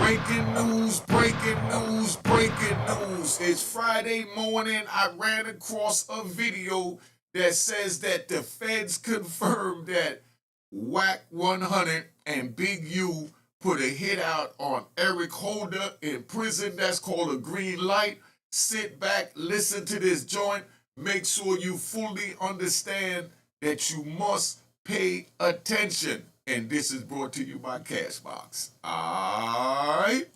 Breaking news, breaking news, breaking news. It's Friday morning. I ran across a video that says that the feds confirmed that Wack 100 and Big U put a hit out on Eric Holder in prison. That's called a green light. Sit back, listen to this joint. Make sure you fully understand that you must pay attention. And this is brought to you by Cashbox. Alright?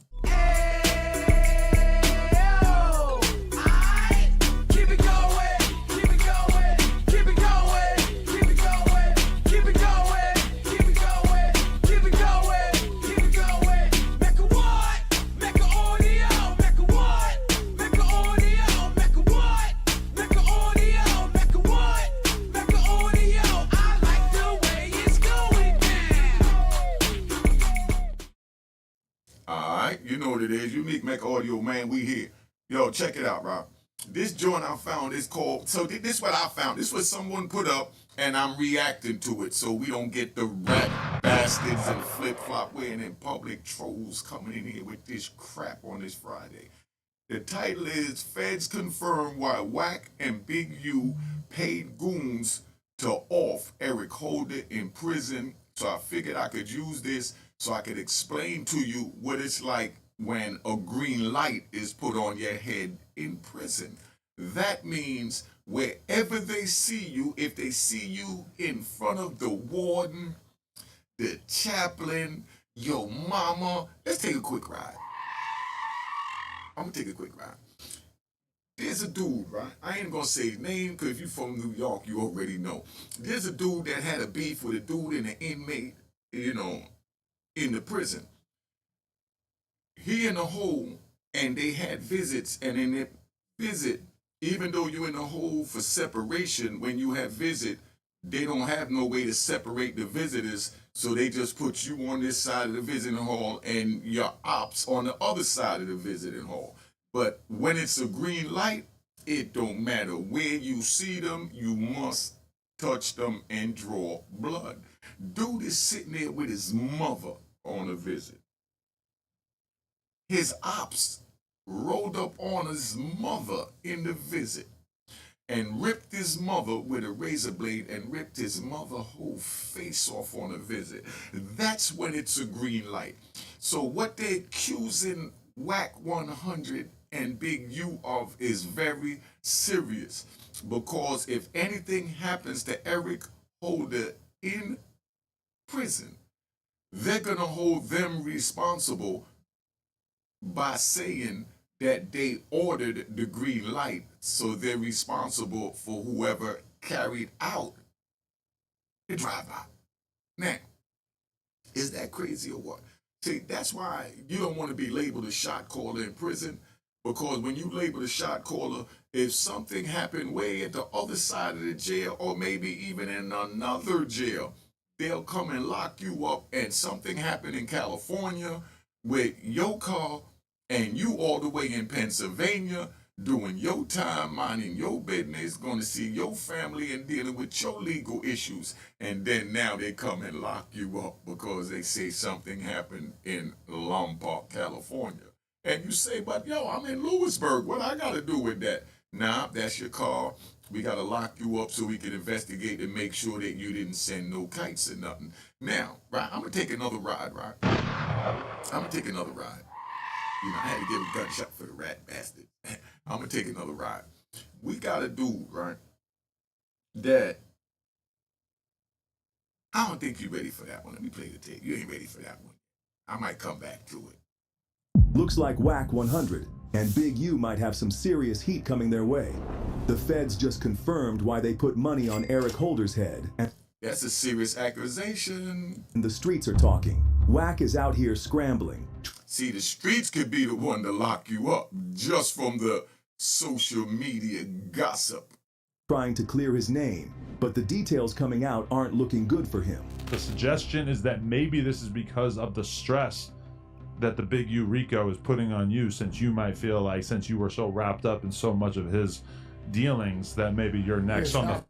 Alright, you know what it is. Unique Mecca Audio, man, we here. Yo, check it out, Rob. This joint I found is called, so this is what I found. This was someone put up, and I'm reacting to it so we don't get the rat bastards and flip-flop wearing in public trolls coming in here with this crap on this Friday. The title is Feds Confirm Why Wack and Big U Paid Goons to Off Eric Holder in Prison. So I figured I could use this so I could explain to you what it's like when a green light is put on your head in prison. That means wherever they see you, if they see you in front of the warden, the chaplain, your mama, let's take a quick ride. I'm gonna take a quick ride. There's a dude, right? I ain't gonna say his name because if you're from New York, you already know. There's a dude that had a beef with a dude and an inmate, in the prison. He in the hole, and they had visits, and in that visit, even though you're in the hole for separation, when you have visit, they don't have no way to separate the visitors, so they just put you on this side of the visiting hall and your ops on the other side of the visiting hall. But when it's a green light, it don't matter where you see them, you must touch them and draw blood. Dude is sitting there with his mother on a visit. His ops rolled up on his mother in the visit and ripped his mother with a razor blade and ripped his mother whole face off on a visit. That's when it's a green light. So what they're accusing Wack 100 and Big U of is very serious, because if anything happens to Eric Holder in prison, they're going to hold them responsible by saying that they ordered the green light, so they're responsible for whoever carried out the drive-by. Now, is that crazy or what? See, that's why you don't want to be labeled a shot caller in prison, because when you label a shot caller, if something happened way at the other side of the jail, or maybe even in another jail, they'll come and lock you up, and something happened in California with your car, and you all the way in Pennsylvania doing your time, minding your business, going to see your family and dealing with your legal issues. And then now they come and lock you up because they say something happened in Lombard, California. And you say, but yo, I'm in Lewisburg. What I got to do with that? Nah, that's your car. We got to lock you up so we can investigate and make sure that you didn't send no kites or nothing. Now, right, I'm going to take another ride, right? I'm going to take another ride. I had to give a gunshot for the rat bastard. I'm going to take another ride. We got a dude, right, that I don't think you're ready for that one. Let me play the tape. You ain't ready for that one. I might come back to it. Looks like Wack 100 and Big U might have some serious heat coming their way. The feds just confirmed why they put money on Eric Holder's head. And that's a serious accusation. the streets are talking. Wack is out here scrambling. See, the streets could be the one to lock you up just from the social media gossip. Trying to clear his name, but the details coming out aren't looking good for him. The suggestion is that maybe this is because of the stress that the Big U Rico is putting on you, since you might feel like, since you were so wrapped up in so much of his dealings, that maybe you're next on the...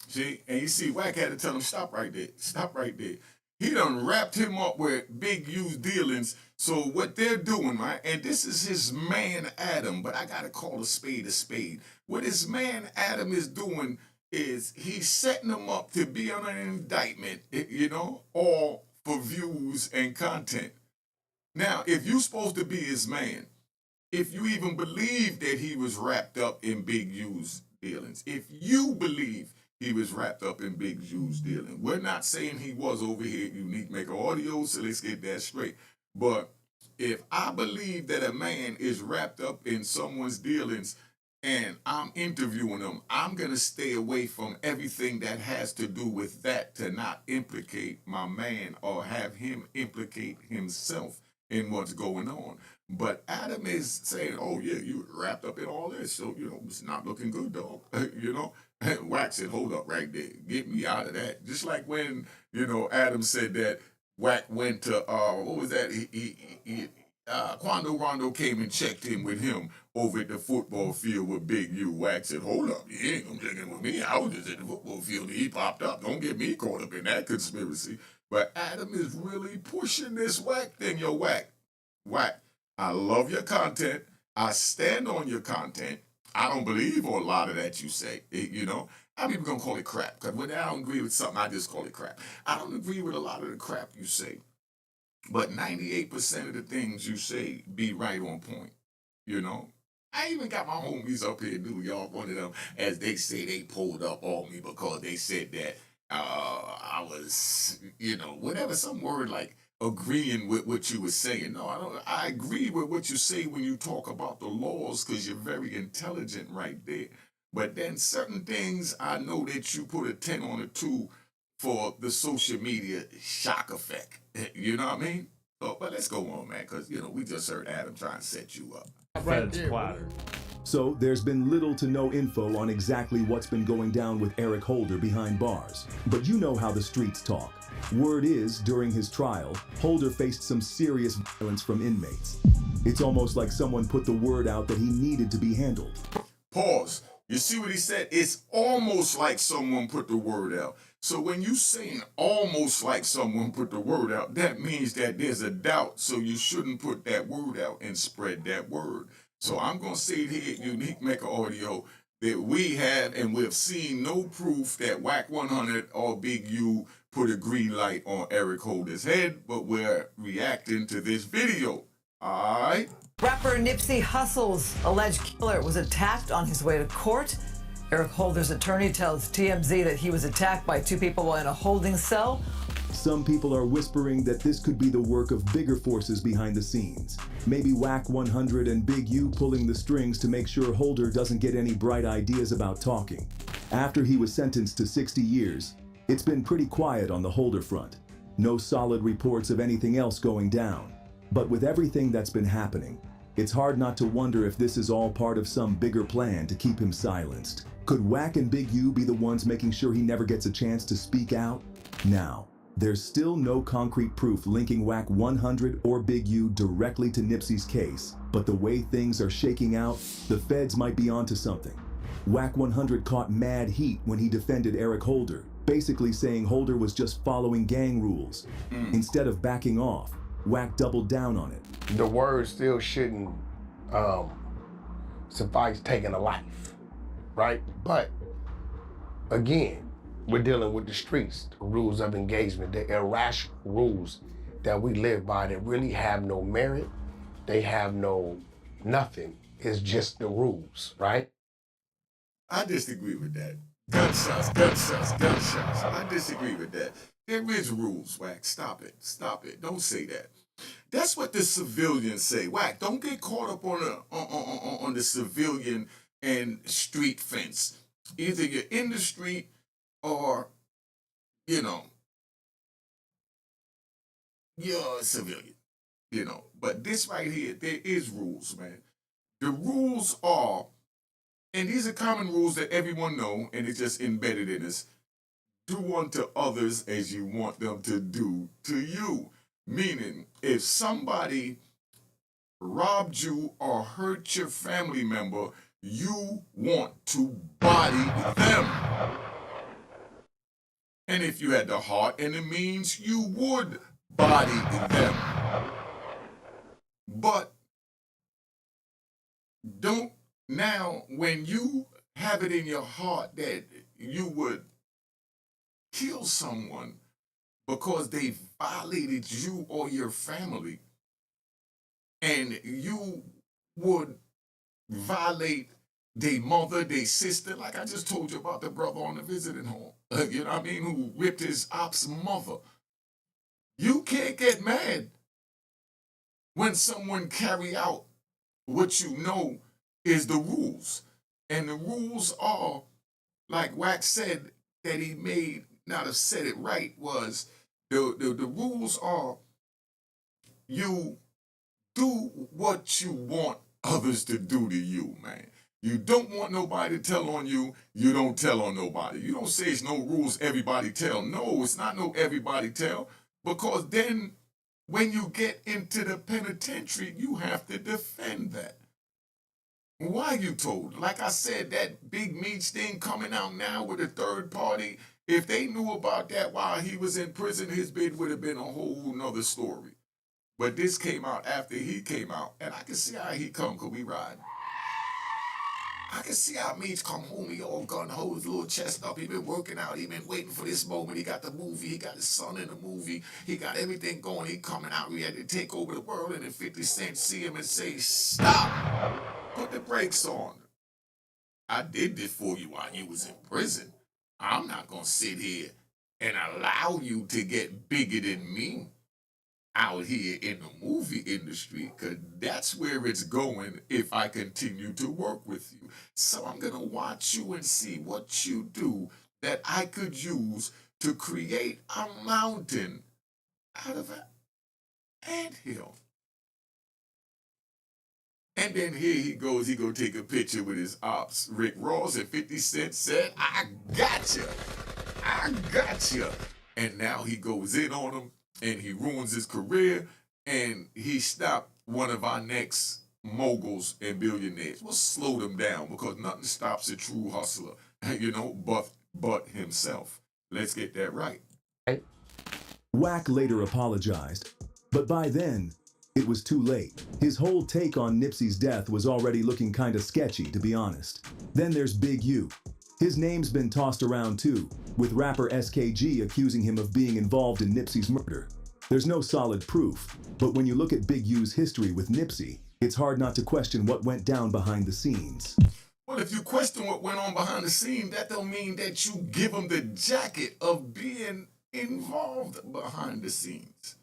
See, and you see, Wack had to tell him, stop right there. Stop right there. He done wrapped him up with Big U's dealings. So what they're doing, right? And this is his man Adam, but I gotta call a spade a spade. What his man Adam is doing is he's setting him up to be on an indictment, all for views and content. Now, if you're supposed to be his man, if you even believe that he was wrapped up in Big U's dealings, if you believe he was wrapped up in Big U's dealing, we're not saying he was over here at Unique Mecca Audio, so let's get that straight. But if I believe that a man is wrapped up in someone's dealings and I'm interviewing him, I'm going to stay away from everything that has to do with that to not implicate my man or have him implicate himself in what's going on. But Adam is saying, oh, yeah, you wrapped up in all this. So, it's not looking good, dog. Wack said, hold up right there. Get me out of that. Just like when, Adam said that Wack went to, what was that? Quando Rondo came and checked in with him over at the football field with Big U. Wack said, hold up, you ain't gonna check in with me. I was just at the football field and he popped up. Don't get me caught up in that conspiracy. But Adam is really pushing this Wack thing. Yo, Wack, I love your content. I stand on your content. I don't believe a lot of that you say, I'm even going to call it crap, because when I don't agree with something, I just call it crap. I don't agree with a lot of the crap you say, but 98% of the things you say be right on point, I even got my homies up here in New York, one of them, as they say, they pulled up on me because they said that I was, whatever, some word like agreeing with what you were saying. No, I don't. I agree with what you say when you talk about the laws because you're very intelligent right there. But then certain things, I know that you put a 10 on a 2 for the social media shock effect. You know what I mean? So, but let's go on, man, because, we just heard Adam trying to set you up. Feds platter. So there's been little to no info on exactly what's been going down with Eric Holder behind bars. But you know how the streets talk. Word is, during his trial, Holder faced some serious violence from inmates. It's almost like someone put the word out that he needed to be handled. Pause. You see what he said? It's almost like someone put the word out. So when you saying almost like someone put the word out, that means that there's a doubt. So you shouldn't put that word out and spread that word. So I'm going to say it here at Unique Mecca Audio that we have and we have seen no proof that Wack 100 or Big U put a green light on Eric Holder's head, but we're reacting to this video. All right? Rapper Nipsey Hussle's alleged killer was attacked on his way to court. Eric Holder's attorney tells TMZ that he was attacked by 2 people while in a holding cell. Some people are whispering that this could be the work of bigger forces behind the scenes. Maybe Wack 100 and Big U pulling the strings to make sure Holder doesn't get any bright ideas about talking. After he was sentenced to 60 years, it's been pretty quiet on the Holder front. No solid reports of anything else going down. But with everything that's been happening, it's hard not to wonder if this is all part of some bigger plan to keep him silenced. Could Wack and Big U be the ones making sure he never gets a chance to speak out? Now, there's still no concrete proof linking Wack 100 or Big U directly to Nipsey's case, but the way things are shaking out, the feds might be onto something. Wack 100 caught mad heat when he defended Eric Holder, basically saying Holder was just following gang rules. Instead of backing off, Wack doubled down on it. The word still shouldn't suffice taking a life, right? But again, we're dealing with the streets, the rules of engagement, the irrational rules that we live by that really have no merit. They have no nothing. It's just the rules, right? I disagree with that. Gunshots, gunshots, gunshots. I disagree with that. There is rules, Wack. Stop it. Stop it. Don't say that. That's what the civilians say. Wack, don't get caught up on the civilian and street fence. Either you're in the street or, you're a civilian. But this right here, there is rules, man. The rules are, and these are common rules that everyone know, and it's just embedded in us. Do unto others as you want them to do to you. Meaning, if somebody robbed you or hurt your family member, you want to body them. And if you had the heart and the means, you would body them. But don't now, when you have it in your heart that you would kill someone because they violated you or your family, and you would violate their mother, their sister, like I just told you about the brother on the visiting home, you know what I mean, who ripped his op's mother. You can't get mad when someone carry out what you know is the rules. And the rules are, like Wack said, that he may not have said it right, was the rules are you do what you want others to do to you, man. You don't want nobody to tell on you, you don't tell on nobody. You don't say it's no rules, everybody tell. No, it's not no everybody tell, because then when you get into the penitentiary, you have to defend that. Why you told? Like I said, that big meats thing coming out now with a third party, if they knew about that while he was in prison, his bid would have been a whole nother story. But this came out after he came out, and I can see how he come, because we ride. I can see how Meach come home, he all gun ho, his little chest up, he been working out, he been waiting for this moment, he got the movie, he got his son in the movie, he got everything going, he coming out, we had to take over the world, and then 50 Cent see him and say, stop, put the brakes on. I did this for you while you was in prison. I'm not gonna sit here and allow you to get bigger than me out here in the movie industry, because that's where it's going if I continue to work with you. So I'm going to watch you and see what you do that I could use to create a mountain out of an anthill. And then here he goes, he go take a picture with his ops. Rick Ross and 50 Cent said, I got you. I got you. And now he goes in on him, and he ruins his career, and he stopped one of our next moguls and billionaires. We'll slow them down, because nothing stops a true hustler, you know, but himself. Let's get that right. Wack later apologized, but by then, it was too late. His whole take on Nipsey's death was already looking kinda sketchy, to be honest. Then there's Big U. His name's been tossed around too, with rapper SKG accusing him of being involved in Nipsey's murder. There's no solid proof, but when you look at Big U's history with Nipsey, it's hard not to question what went down behind the scenes. Well, if you question what went on behind the scene, that don't mean that you give him the jacket of being involved behind the scenes.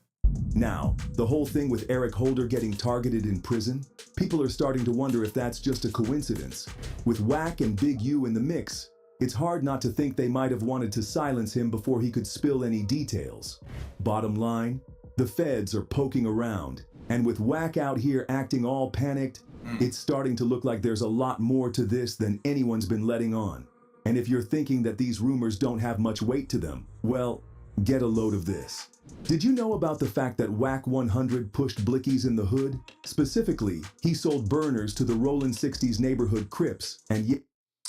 Now, the whole thing with Eric Holder getting targeted in prison, people are starting to wonder if that's just a coincidence. With Wack and Big U in the mix, it's hard not to think they might have wanted to silence him before he could spill any details. Bottom line, the feds are poking around, and with Wack out here acting all panicked, it's starting to look like there's a lot more to this than anyone's been letting on. And if you're thinking that these rumors don't have much weight to them, well, get a load of this. Did you know about the fact that Wack 100 pushed blickies in the hood? Specifically, he sold burners to the Rollin' 60s neighborhood Crips, and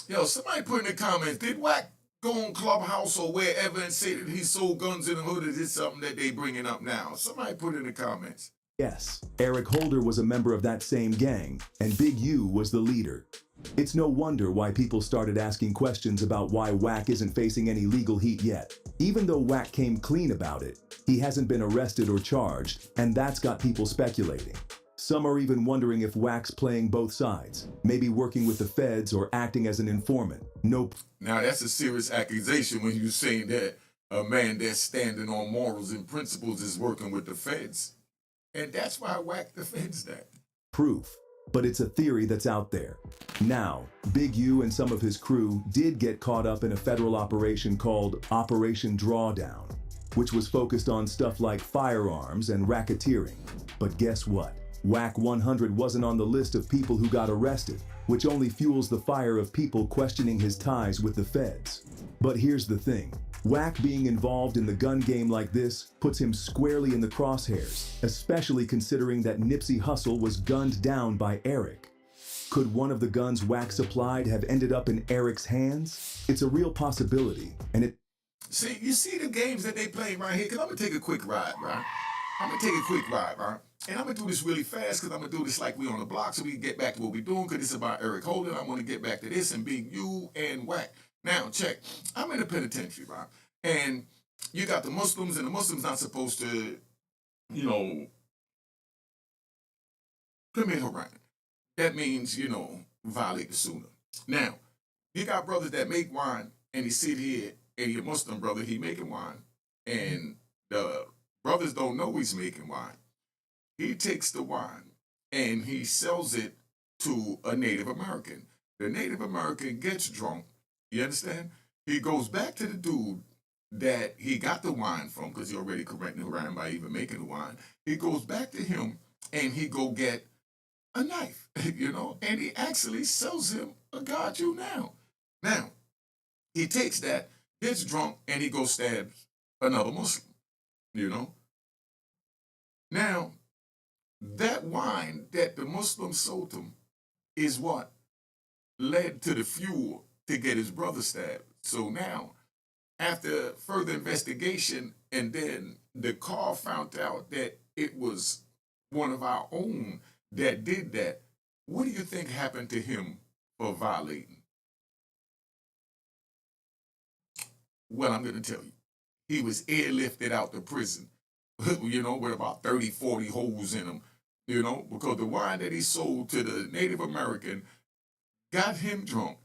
Yo, somebody put in the comments, did Wack go on Clubhouse or wherever and say that he sold guns in the hood? Is this something that they bringing up now? Somebody put in the comments. yes, Eric Holder was a member of that same gang, and Big U was the leader. It's no wonder why people started asking questions about why Wack isn't facing any legal heat yet. Even though Wack came clean about it, he hasn't been arrested or charged, and that's got people speculating. Some are even wondering if Wack's playing both sides, maybe working with the feds or acting as an informant. Nope. Now that's a serious accusation when you saying that a man that's standing on morals and principles is working with the feds. And that's why Wack defends that. Proof. But it's a theory that's out there. Now, Big U and some of his crew did get caught up in a federal operation called Operation Drawdown, which was focused on stuff like firearms and racketeering. But guess what? Wack 100 wasn't on the list of people who got arrested, which only fuels the fire of people questioning his ties with the feds. But here's the thing. Wack being involved in the gun game like this puts him squarely in the crosshairs, especially considering that Nipsey Hussle was gunned down by Eric. Could one of the guns Wack supplied have ended up in Eric's hands? It's a real possibility, and it... See, you see the games that they play right here? Because I'm going to take a quick ride, right? I'm going to take a quick ride, right? And I'm going to do this really fast because I'm going to do this like we on the block so we can get back to what we're doing because it's about Eric Holden. I want to get back to this and Big U and Wack. Now, check. I'm in a penitentiary, right? And you got the Muslims, and the Muslims not supposed to, you know, commit haram. That means, you know, violate the sunnah. Now, you got brothers that make wine, and he sit here, and your Muslim brother, he making wine, and the brothers don't know he's making wine. He takes the wine, and he sells it to a Native American. The Native American gets drunk, you understand? He goes back to the dude that he got the wine from, because he already corrected Haram by even making the wine. He goes back to him, and he go get a knife, you know, and he actually sells him a God you now. Now, he takes that, gets drunk, and he goes stab another Muslim, you know. Now, that wine that the Muslim sold him is what led to the fuel to get his brother stabbed. So now, after further investigation, and then the car found out that it was one of our own that did that, what do you think happened to him for violating? Well, I'm going to tell you. He was airlifted out to prison, you know, with about 30, 40 holes in him, you know, because the wine that he sold to the Native American got him drunk,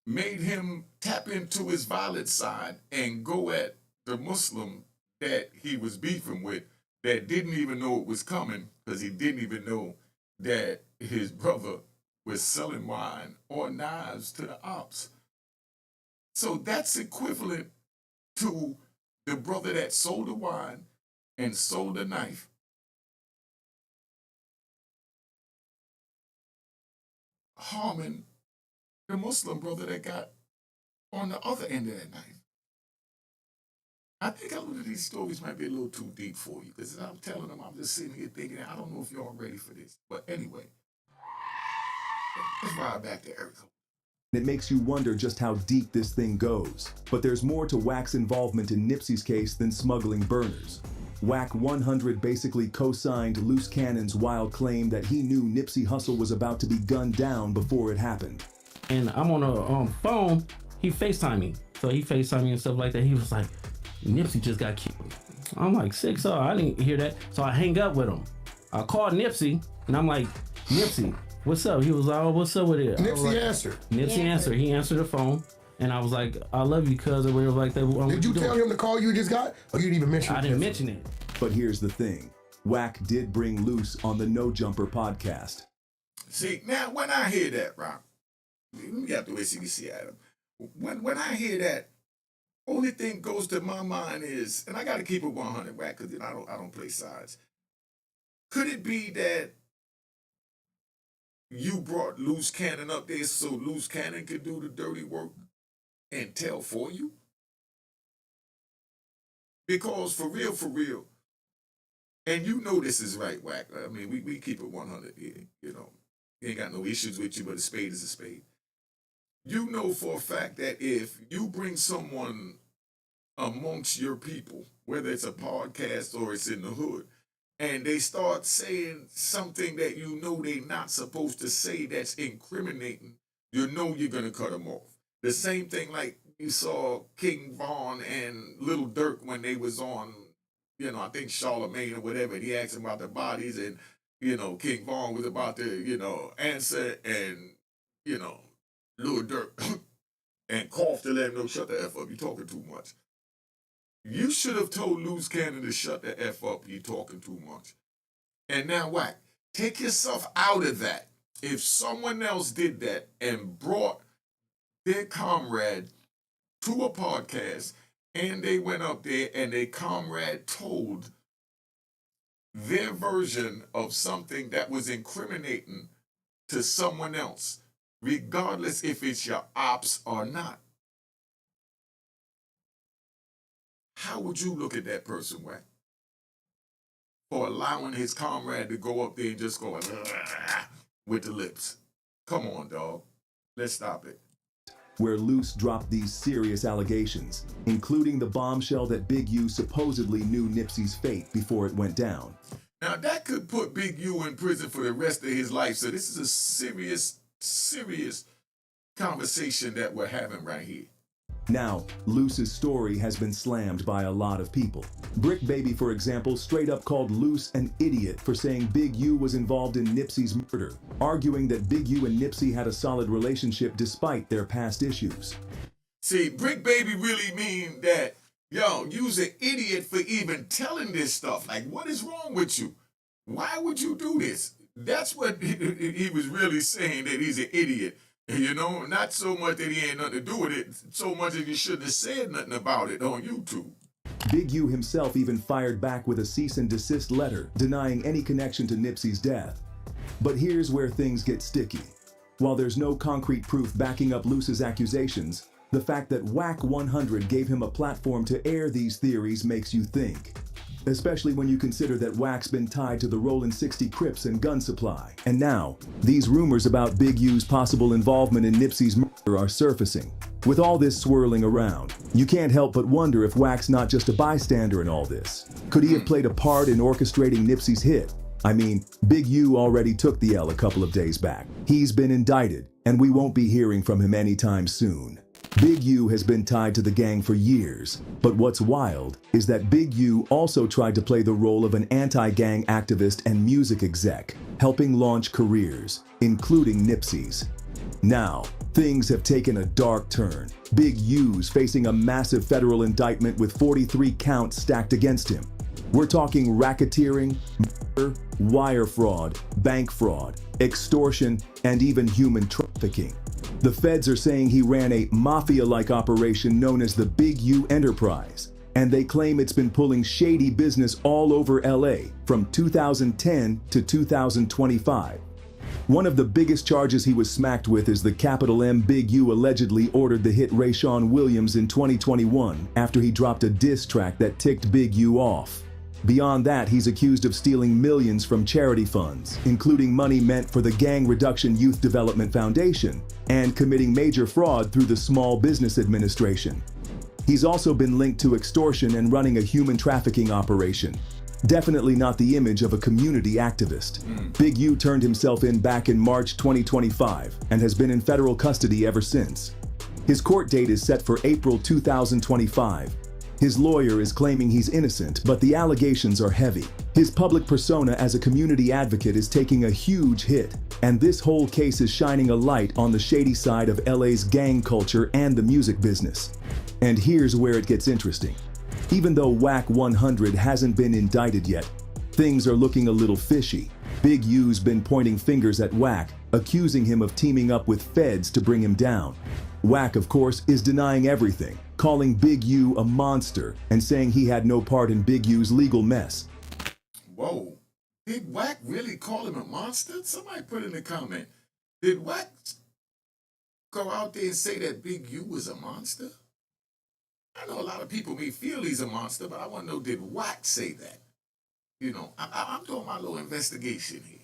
made him tap into his violent side and go at the Muslim that he was beefing with that didn't even know it was coming because he didn't even know that his brother was selling wine or knives to the ops. So that's equivalent to the brother that sold the wine and sold the knife harming the Muslim brother that got on the other end of that knife. I think a lot of these stories might be a little too deep for you because I'm telling them, I'm just sitting here thinking, I don't know if y'all ready for this. But anyway, let's ride back to Eric. It makes you wonder just how deep this thing goes. But there's more to Wack's involvement in Nipsey's case than smuggling burners. Wack 100 basically co-signed Loose Cannon's wild claim that he knew Nipsey Hussle was about to be gunned down before it happened. And I'm on a phone, he FaceTime me. So he FaceTime me and stuff like that. He was like, Nipsey just got killed. I'm like, 6 I didn't hear that. So I hang up with him. I called Nipsey and I'm like, Nipsey, what's up? He was like, oh, what's up with it? Nipsey answered. Nipsey answered. He answered the phone. And I was like, I love you, cuz, or whatever like that. Did you tell him the call you just got? Or you didn't even mention it? I didn't mention it. But here's the thing. Wack did bring Loose on the No Jumper podcast. See, now when I hear that, Rob, you got the way CDC Adam. When I hear that, only thing goes to my mind is, and I got to keep it 100, Wack, because I don't play sides. Could it be that you brought Loose Cannon up there so Loose Cannon could do the dirty work and tell for you? Because for real, and you know this is right, Wack. I mean, we keep it 100 here, you know. Ain't got no issues with you, but a spade is a spade. You know for a fact that if you bring someone amongst your people, whether it's a podcast or it's in the hood, and they start saying something that you know they're not supposed to say that's incriminating, you know you're going to cut them off. The same thing like you saw King Von and Little Dirk when they was on, you know, I think Charlemagne or whatever, and he asked him about the bodies, and, you know, King Von was about to, you know, answer, and, you know, Little Dirk and cough to let him know, shut the F up, you talking too much. You should have told Loose Cannon to shut the F up, you talking too much. And now, Wack, take yourself out of that. If someone else did that and brought their comrade to a podcast and they went up there and their comrade told their version of something that was incriminating to someone else, regardless if it's your ops or not, how would you look at that person, Wack? For allowing his comrade to go up there and just go with the lips. Come on, dog. Let's stop it. where Luce dropped these serious allegations, including the bombshell that Big U supposedly knew Nipsey's fate before it went down. Now that could put Big U in prison for the rest of his life. So this is a serious conversation that we're having right here. Now, Luce's story has been slammed by a lot of people. Brick Baby, for example, straight up called Luce an idiot for saying Big U was involved in Nipsey's murder, arguing that Big U and Nipsey had a solid relationship despite their past issues. See, Brick Baby really mean that, yo, you's an idiot for even telling this stuff. Like, what is wrong with you? Why would you do this? That's what he was really saying, that he's an idiot. You know, not so much that he ain't nothing to do with it, so much that he shouldn't have said nothing about it on YouTube. Big U himself even fired back with a cease and desist letter denying any connection to Nipsey's death. But here's where things get sticky. While there's no concrete proof backing up Luce's accusations, the fact that Wack 100 gave him a platform to air these theories makes you think. Especially when you consider that Wack's been tied to the Rollin' 60 Crips and gun supply. And now, these rumors about Big U's possible involvement in Nipsey's murder are surfacing. With all this swirling around, you can't help but wonder if Wack's not just a bystander in all this. Could he have played a part in orchestrating Nipsey's hit? I mean, Big U already took the L a couple of days back. He's been indicted, and we won't be hearing from him anytime soon. Big U has been tied to the gang for years, but what's wild is that Big U also tried to play the role of an anti-gang activist and music exec, helping launch careers, including Nipsey's. Now, things have taken a dark turn. Big U's facing a massive federal indictment with 43 counts stacked against him. We're talking racketeering, murder, wire fraud, bank fraud, extortion, and even human trafficking. The feds are saying he ran a mafia-like operation known as the Big U Enterprise, and they claim it's been pulling shady business all over LA from 2010 to 2025. One of the biggest charges he was smacked with is the capital M Big U allegedly ordered the hit Rayshawn Williams in 2021 after he dropped a diss track that ticked Big U off. Beyond that, he's accused of stealing millions from charity funds, including money meant for the Gang Reduction Youth Development Foundation, and committing major fraud through the Small Business Administration. He's also been linked to extortion and running a human trafficking operation. Definitely not the image of a community activist. Big U turned himself in back in March 2025 and has been in federal custody ever since. His court date is set for April 2025. His lawyer is claiming he's innocent, but the allegations are heavy. His public persona as a community advocate is taking a huge hit, and this whole case is shining a light on the shady side of LA's gang culture and the music business. And here's where it gets interesting. Even though Wack 100 hasn't been indicted yet, things are looking a little fishy. Big U's been pointing fingers at Wack, accusing him of teaming up with FEDS to bring him down. Wack, of course, is denying everything, calling Big U a monster and saying he had no part in Big U's legal mess. Whoa, did Wack really call him a monster? Somebody put in the comment. Did Wack go out there and say that Big U was a monster? I know a lot of people may feel he's a monster, but I want to know, did Wack say that? You know, I'm doing my little investigation here.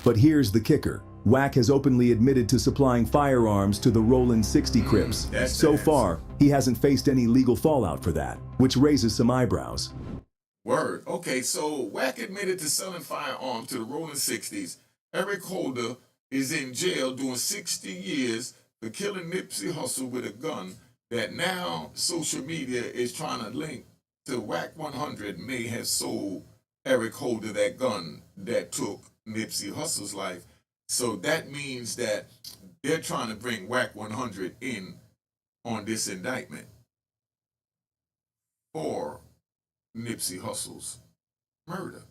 But here's the kicker. Wack has openly admitted to supplying firearms to the Rollin' 60 Crips. So far, he hasn't faced any legal fallout for that, which raises some eyebrows. Word. Okay, so Wack admitted to selling firearms to the Rollin' 60s. Eric Holder is in jail doing 60 years for killing Nipsey Hussle with a gun that now social media is trying to link to Wack 100 may have sold Eric Holder that gun that took Nipsey Hussle's life. So that means that they're trying to bring Wack 100 in on this indictment for Nipsey Hussle's murder.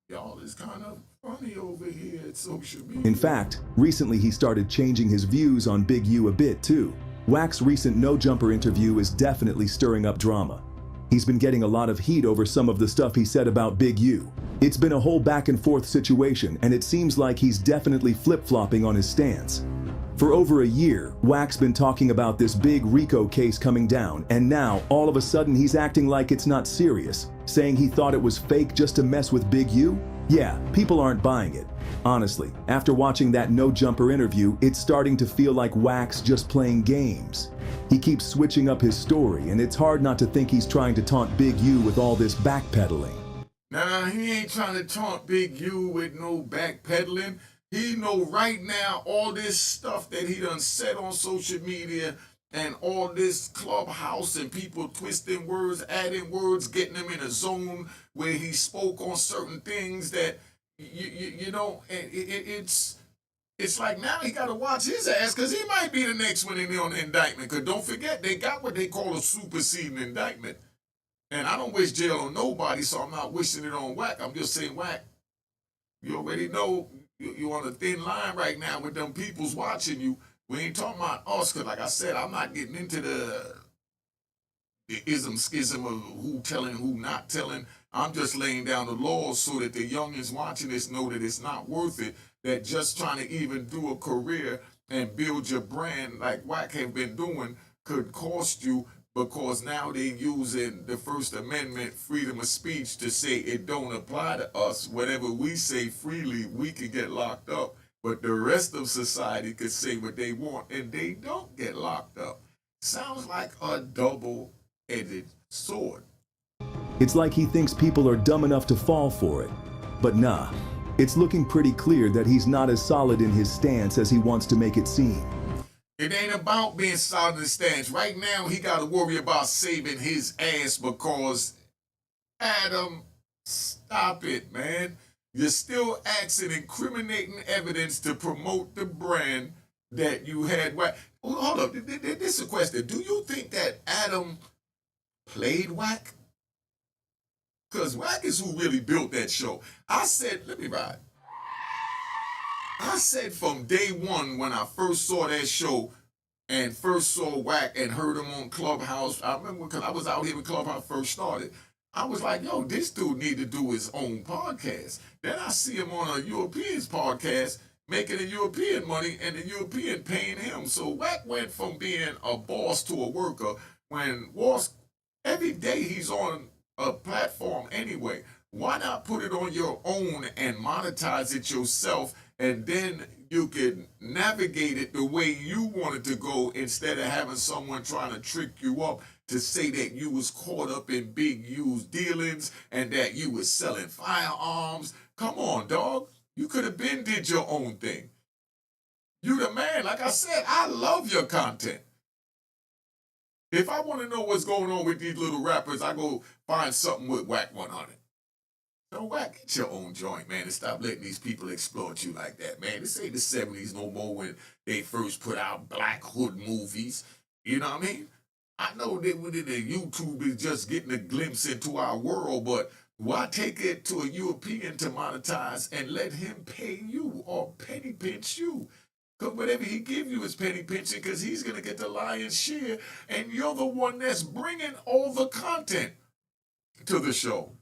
Y'all is kind of funny over here at social media. In fact, recently he started changing his views on Big U a bit too. Wack's recent No Jumper interview is definitely stirring up drama. He's been getting a lot of heat over some of the stuff he said about Big U. It's been a whole back and forth situation, and it seems like he's definitely flip-flopping on his stance. For over a year, Wack's been talking about this big RICO case coming down, and now, all of a sudden, he's acting like it's not serious, saying he thought it was fake just to mess with Big U. Yeah, people aren't buying it. Honestly, after watching that no jumper interview, it's starting to feel like Wack's just playing games. He keeps switching up his story, and it's hard not to think he's trying to taunt Big U with all this backpedaling. Nah, he ain't trying to taunt Big U with no backpedaling. He know right now all this stuff that he done said on social media and all this clubhouse and people twisting words, adding words, getting him in a zone where he spoke on certain things that you know, and it's like now he got to watch his ass because he might be the next one in there on the indictment. Because don't forget, they got what they call a superseding indictment. And I don't wish jail on nobody, so I'm not wishing it on Wack. I'm just saying, Wack, you already know you're on a thin line right now with them people's watching you. We ain't talking about us, because like I said, I'm not getting into the ism schism of who telling, who not telling. I'm just laying down the laws so that the youngins watching this know that it's not worth it, that just trying to even do a career and build your brand like Wack have been doing could cost you, because now they're using the First Amendment, freedom of speech, to say it don't apply to us. Whatever we say freely, we could get locked up. But the rest of society could say what they want and they don't get locked up. Sounds like a double-edged sword. It's like he thinks people are dumb enough to fall for it. But nah, it's looking pretty clear that he's not as solid in his stance as he wants to make it seem. It ain't about being solid in the stance. Right now, he got to worry about saving his ass because, Adam, stop it, man. You're still asking incriminating evidence to promote the brand that you had. Hold up, this is a question. Do you think that Adam played Wack? Because Wack is who really built that show. I said, let me ride. I said from day one when I first saw that show and first saw Wack and heard him on Clubhouse, I remember because I was out here when Clubhouse first started. I was like, yo, this dude need to do his own podcast. Then I see him on a European's podcast making the European money and the European paying him. So Wack went from being a boss to a worker when every day he's on a platform anyway. Why not put it on your own and monetize it yourself, and then you can navigate it the way you want it to go instead of having someone trying to trick you up to say that you was caught up in Big U's dealings and that you was selling firearms. Come on, dog. You could have been did your own thing. You the man. Like I said, I love your content. If I want to know what's going on with these little rappers, I go find something with Wack 100. So Wack, get your own joint, man, and stop letting these people exploit you like that, man. This ain't the 70s no more when they first put out Black Hood movies. You know what I mean? I know that within the YouTube is just getting a glimpse into our world, but why take it to a European to monetize and let him pay you or penny pinch you? Because whatever he give you is penny pinching, because he's going to get the lion's share, and you're the one that's bringing all the content to the show.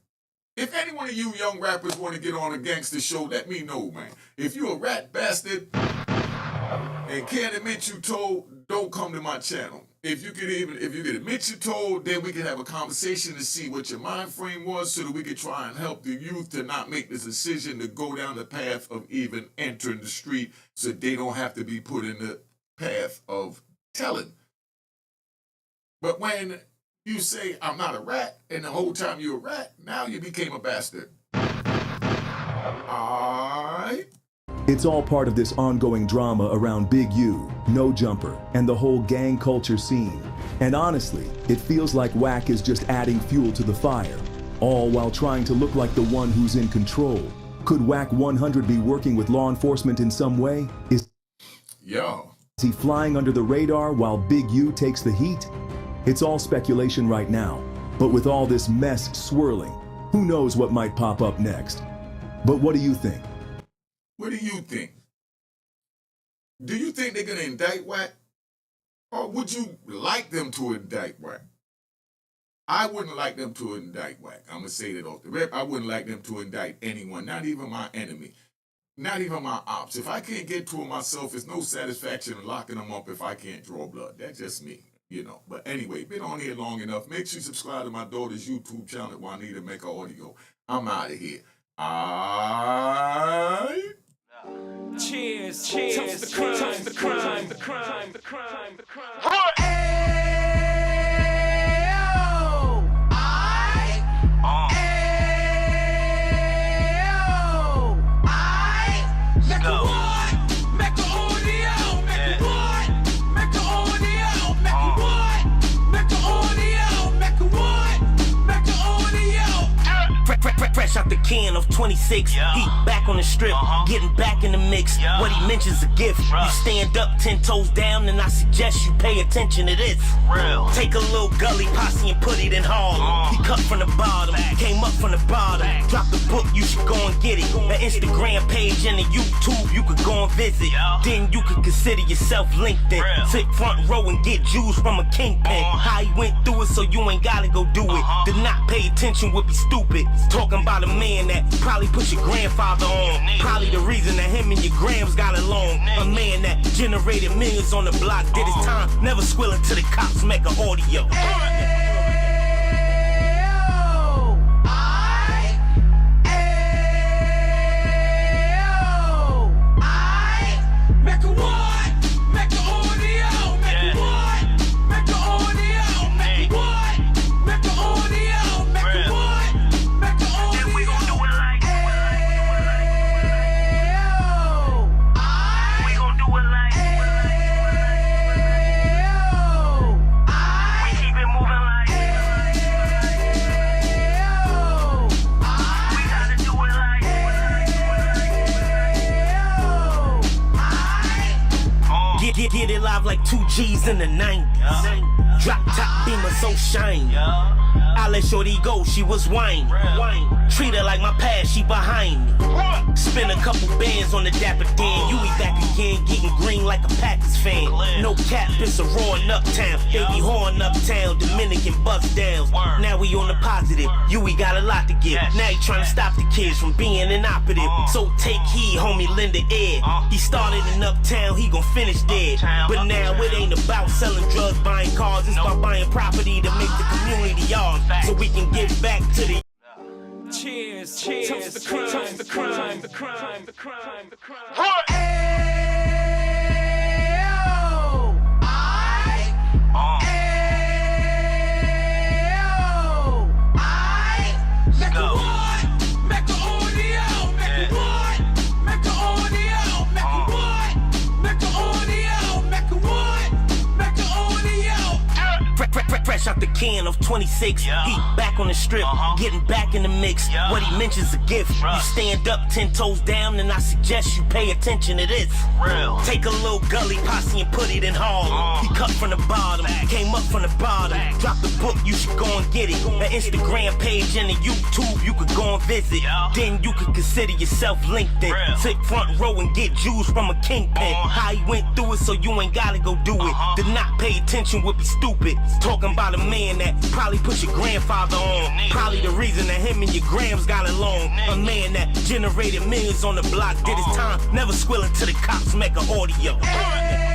If any one of you young rappers want to get on a gangster show, let me know, man. If you a rat bastard and can't admit you told, don't come to my channel. If you can admit you told, then we can have a conversation to see what your mind frame was so that we can try and help the youth to not make this decision to go down the path of even entering the street so they don't have to be put in the path of telling. But when you say, I'm not a rat, and the whole time you're a rat, now you became a bastard. Alright? It's all part of this ongoing drama around Big U, No Jumper, and the whole gang culture scene. And honestly, it feels like Wack is just adding fuel to the fire, all while trying to look like the one who's in control. Could Wack 100 be working with law enforcement in some way? Is he flying under the radar while Big U takes the heat? It's all speculation right now, but with all this mess swirling, who knows what might pop up next? But what do you think? What do you think? Do you think they're going to indict Wack? Or would you like them to indict Wack? I wouldn't like them to indict Wack. I'm going to say that off the rip. I wouldn't like them to indict anyone, not even my enemy, not even my ops. If I can't get to them myself, it's no satisfaction in locking them up if I can't draw blood. That's just me. You know, but anyway, been on here long enough. Make sure you subscribe to my daughter's YouTube channel, Unique Mecca Audio. I'm out of here. Fresh out the can of 26, he back on the strip, getting back in the mix. What he mentions a gift. You stand up 10 toes down, and I suggest you pay attention to this. Take a little gully posse and put it in Harlem. He cut from the bottom, came up from the bottom. Drop the book, you should go and get it. The Instagram page and the YouTube, you could go and visit. Then you could consider yourself LinkedIn. Sit front row and get Jews from a kingpin. How he went through it, so you ain't gotta go do it. To not pay attention would be stupid. Talking about a man that probably put your grandfather on. Probably the reason that him and your grams got along. A man that generated millions on the block, did his time, never squealing to the cops, make an audio. Get it live like 2 G's in the 90s. Drop top beamer so shiny. I let shorty go, she was whining. Treat her like my past, she behind me. Spend a couple bands on the Dapper Dan. You be back again, getting green like a Packers fan. No cap, it's a roaring uptown. Baby horn uptown, Dominican bust downs. Now we on the positive, we got a lot to give. Now he trying to stop the kids from being inoperative. So take heed, homie, lend an ear. He started in uptown, he gon' finish there. But now it ain't about selling drugs, buying cars. It's about buying property to make the community yours. So we can get back to the cheers, cheers, toast the crime, toast the crime, the crime, the crime, the crime. Fresh out the can of 26, he back on the strip, getting back in the mix. What he mentions a gift. You stand up 10 toes down, and I suggest you pay attention to this. Take a little gully posse and put it in Harlem. He cut from the bottom, came up from the bottom. Drop the book, you should go and get it. The Instagram page and the YouTube, you could go and visit. Then you could consider yourself LinkedIn. Sit front row and get Jews from a kingpin. How he went through it, so you ain't gotta go do it. To not pay attention would be stupid. Talking about a man that probably put your grandfather on. Probably the reason that him and your grams got along. A man that generated millions on the block, did his time, never squealing to the cops, make an audio.